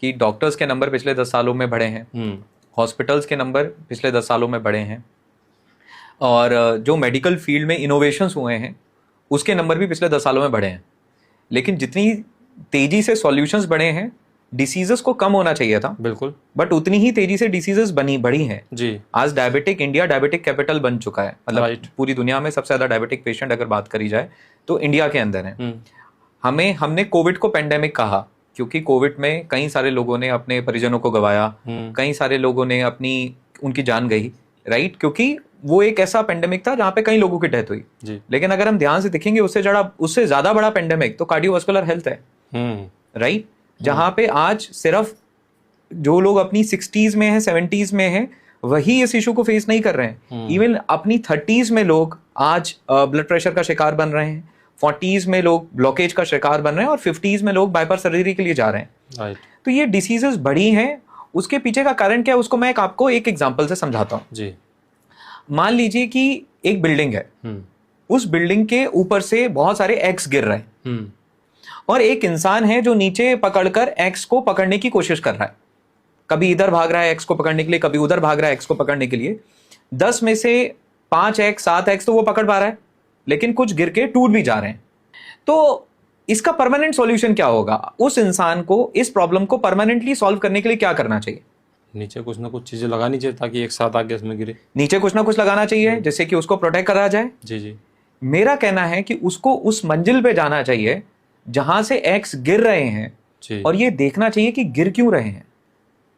कि डॉक्टर्स के नंबर पिछले 10 सालों में बढ़े हैं, हॉस्पिटल्स के नंबर पिछले 10 सालों में बढ़े हैं, और जो मेडिकल फील्ड में इनोवेशंस हुए हैं उसके नंबर भी पिछले 10 सालों में बढ़े हैं। लेकिन जितनी तेजी से सॉल्यूशंस बढ़े हैं, डिसीजेस को कम होना चाहिए था, बिल्कुल, बट उतनी ही तेजी से डिसीजेस बढ़ी हैं जी। आज इंडिया डायबिटिक कैपिटल बन चुका है। मतलब पूरी दुनिया में सबसे ज्यादा डायबिटिक पेशेंट अगर बात करी जाए तो इंडिया के अंदर है। हमने कोविड को पेंडेमिक कहा क्योंकि कोविड में कई सारे लोगों ने अपने परिजनों को गंवाया, कई सारे लोगों ने उनकी जान गई, राइट, क्योंकि वो एक ऐसा पेंडेमिक था जहां पे कई लोगों की डेथ हुई। लेकिन अगर हम ध्यान से देखेंगे उससे ज्यादा बड़ा पेंडेमिक तो कार्डियोवास्कुलर हेल्थ है, राइट, जहां पे आज सिर्फ जो लोग अपनी 60s में हैं, 70s में हैं, वही इस इशू को फेस नहीं कर रहे हैं। इवन अपनी 30s में लोग आज ब्लड प्रेशर का शिकार बन रहे हैं, 40s में लोग ब्लॉकेज का शिकार बन रहे हैं, और 50s में लोग बाईपास सर्जरी के लिए जा रहे हैं। तो ये डिसीजेस बढ़ी हैं। उसके पीछे का कारण क्या है उसको मैं आपको एक एग्जांपल से समझाता हूँ जी। मान लीजिए कि एक बिल्डिंग है, उस बिल्डिंग के ऊपर से बहुत सारे एग्स गिर रहे हैं, और एक इंसान है जो नीचे पकड़कर एग्स को पकड़ने की कोशिश कर रहा है। कभी इधर भाग रहा है एग्स को पकड़ने के लिए, कभी उधर भाग रहा है एग्स को पकड़ने के लिए। 10 में से 5 एग्स 7 एग्स तो वो पकड़ पा रहा है, लेकिन कुछ गिर के टूट भी जा रहे हैं। तो इसका परमानेंट सॉल्यूशन क्या होगा? उस इंसान को इस प्रॉब्लम को परमानेंटली सॉल्व करने के लिए क्या करना चाहिए? नीचे कुछ ना कुछ चीजें लगानी चाहिए ताकि एक साथ आगे उसमें गिरे। नीचे कुछ ना कुछ लगाना चाहिए जिससे कि उसको प्रोटेक्ट करा जाए। जी जी। मेरा कहना है कि उसको उस मंजिल पे जाना चाहिए जहां से एग्स गिर रहे हैं, और ये देखना चाहिए कि गिर क्यों रहे हैं।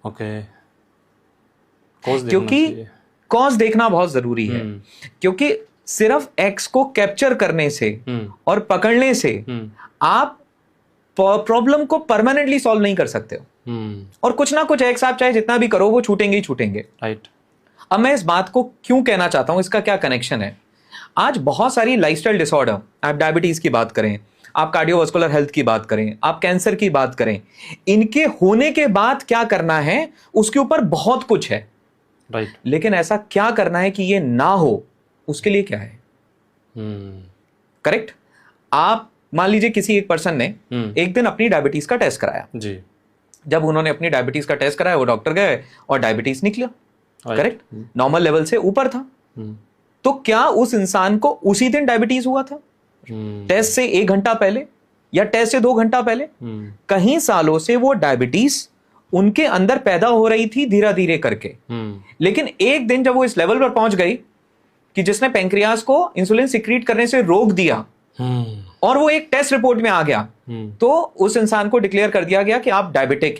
ओके। क्योंकि कॉज देखना बहुत जरूरी है, क्योंकि सिर्फ एग्स को कैप्चर करने से और पकड़ने से आप प्रॉब्लम को परमानेंटली सॉल्व नहीं कर सकते हो, और कुछ ना कुछ एग्स आप चाहे जितना भी करो वो छूटेंगे ही छूटेंगे, राइट। अब मैं इस बात को क्यों कहना चाहता हूं, इसका क्या कनेक्शन है? आज बहुत सारी लाइफस्टाइल डिसऑर्डर, आप डायबिटीज की बात करें, आप कार्डियोवास्कुलर हेल्थ की बात करें, आप कैंसर की बात करें, इनके होने के बाद क्या करना है उसके ऊपर बहुत कुछ है, राइट। लेकिन ऐसा क्या करना है कि ये ना हो, उसके लिए क्या है? करेक्ट। आप मान लीजिए किसी एक पर्सन ने एक दिन अपनी डायबिटीज का टेस्ट कराया जी। जब उन्होंने अपनी डायबिटीज का टेस्ट कराया, वो डॉक्टर गए और डायबिटीज निकला, करेक्ट, नॉर्मल लेवल से ऊपर था। तो क्या उस इंसान को उसी दिन डायबिटीज हुआ था? टेस्ट से 1 घंटा पहले या टेस्ट से 2 घंटा पहले? कहीं सालों से वो डायबिटीज उनके अंदर पैदा हो रही थी धीरे धीरे करके, लेकिन एक दिन जब वो इस लेवल पर पहुंच गई कि जिसने पेंक्रियाज को इंसुलिन सिक्रीट करने से रोक दिया, और वो एक टेस्ट रिपोर्ट में आ गया, तो उस इंसान को डिक्लेयर कर दिया गया कि आप डायबिटिक हैं।